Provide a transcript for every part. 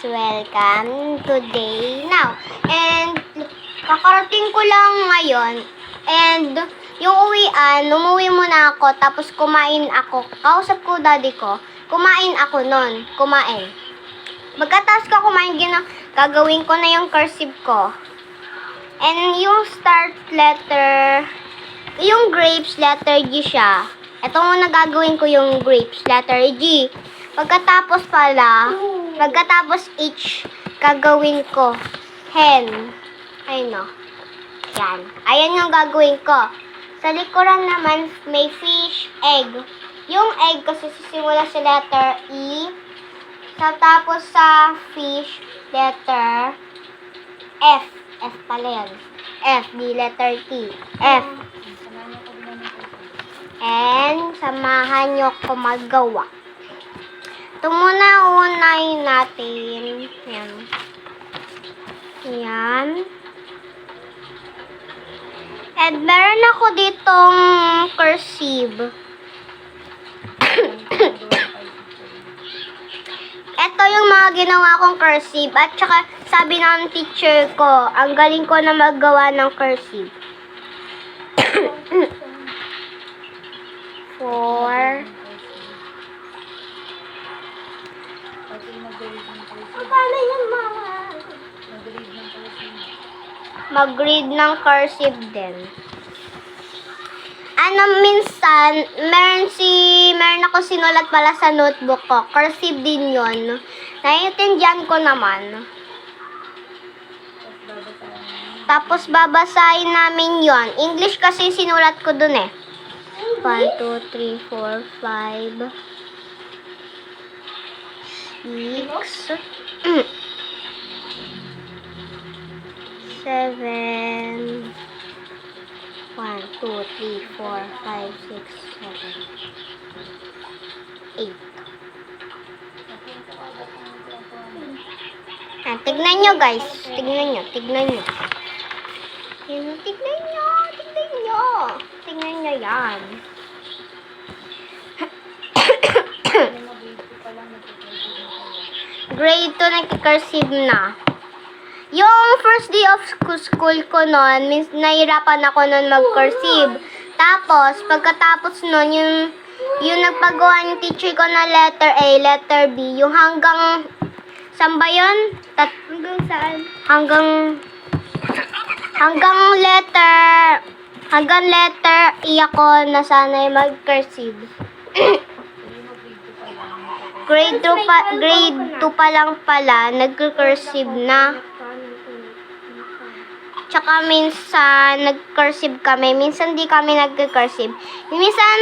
welcome today now. And kakarating ko lang ngayon and yung uwian, umuwi muna ako tapos kumain ako. Kausap ko daddy ko, kumain ako nun, kumain. Pagkatapos ko kumain, gagawin ko na yung cursive ko. And yung start letter, yung grapes, letter G siya. Ito muna gagawin ko yung grapes, letter G. Pagkatapos H, gagawin ko hen. Ayun o. Yan. Ayan yung gagawin ko. Sa likuran naman, may fish, egg. Yung egg kasi sisimula sa letter E. Tapos sa fish, letter F. F pala yan. F, di letter T. F. And, samahan nyo ko magawa. Ito muna unahin natin. Yan. Yan. And, meron ako ditong cursive. Ito yung mga ginawa kong cursive. At saka, sabi ng teacher ko, ang galing ko na maggawa ng cursive. 4. Paano yung mama? Mag-read ng cursive din. Minsan, meron ako sinulat pala sa notebook ko. Cursive din yun. Naiintindihan ko naman. Tapos babasahin namin yon. English kasi sinulat ko dun eh. 1, 2, 3, 4, 5, 6, 7, 1, 2, 3, 4, 5, 6, 7, 8. Tignan nyo guys. Tignan nyo. Tignan nyo yan. Grade 2 nagki-cursive na. Yung first day of school ko noon, nahirapan ako noon mag-cursive. Tapos, pagkatapos noon, yung nagpagawa ng teacher ko na letter A, letter B, yung hanggang, saan ba yun? Hanggang saan? Hanggang letter E ako na sanay mag-cursive. Grade 2 pa lang pala, nag-cursive na. Tsaka minsan, nag-cursive kami. Minsan di kami nag-cursive. Minsan,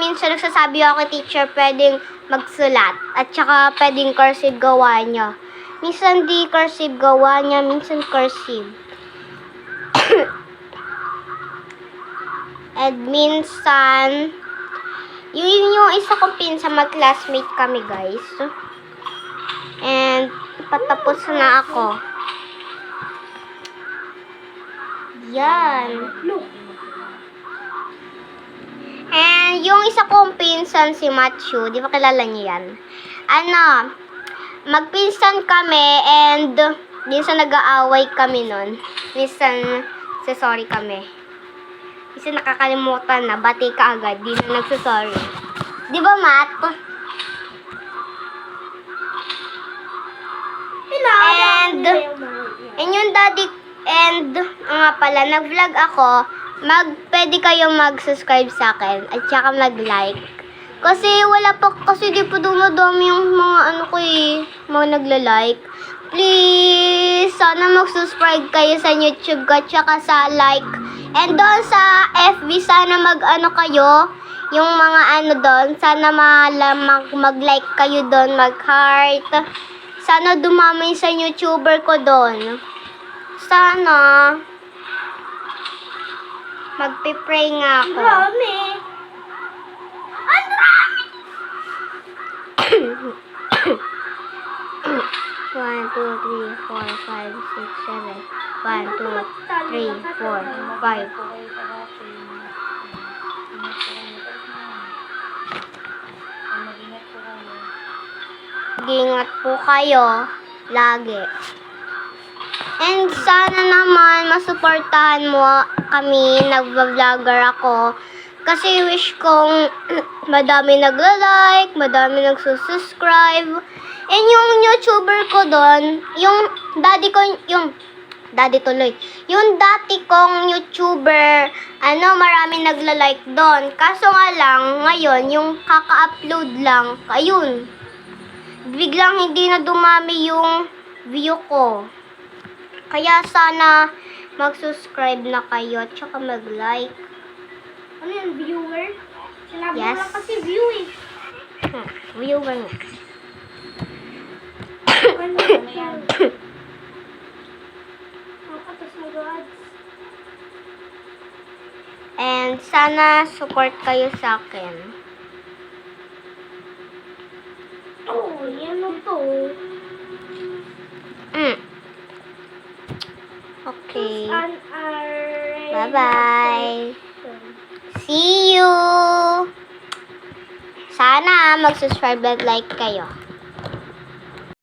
minsan nagsasabi ako kay teacher, pwedeng magsulat. At tsaka pwedeng cursive gawa niya. Minsan di cursive gawa niya, minsan cursive. And minsan, yung isa kong pinsan, mag-classmate kami guys. And, patapos na ako. Yan. And, yung isa kong pinsan, si Matthew, di ba kilala niyo yan? Magpinsan kami and minsan nag-aaway kami nun. Minsan, sorry kami. Minsan nakakalimutan na, bati ka agad, di na nagsasorry. Di ba, Matt? And yung daddy, nga pala, nag-vlog ako, pwede kayong mag-subscribe sa akin, at saka mag-like. Kasi di pa dumadami yung mga mga nagla-like. Please, sana mag-subscribe kayo sa YouTube ko, at saka sa like. And doon sa FB, sana kayo, yung mga doon, sana mag-like kayo doon, mag-heart. Sana dumami sa YouTuber ko doon. Sana. Magpipray nga ako. Rami! Ang rami! 1, 2, 3, 4, 5, 6, 7. 1, 2, 3, 4, 5, 6, 7. 1, 2, 3, 4, 5, 6, 7, 8. mag-ingat po kayo lagi. And sana naman masuportahan mo kami, nagva-vlogger ako. Kasi wish kong madami nagla-like, madami nagsusubscribe. And yung YouTuber ko doon, yung daddy tuloy. Yung dati kong YouTuber, marami nagla-like doon. Kaso nga lang, ngayon, yung kaka-upload lang, ayun. Biglang hindi na dumami yung view ko. Kaya sana mag-subscribe na kayo at saka mag-like. Ano yan, viewer? Sinabi Yes. mo lang kasi view eh. Viewer nga. Ano yan? Tapos mag-ads. And sana support kayo sa akin. Oh, yan na to. Okay. An array. Bye-bye. See you! Sana mag-subscribe at like kayo.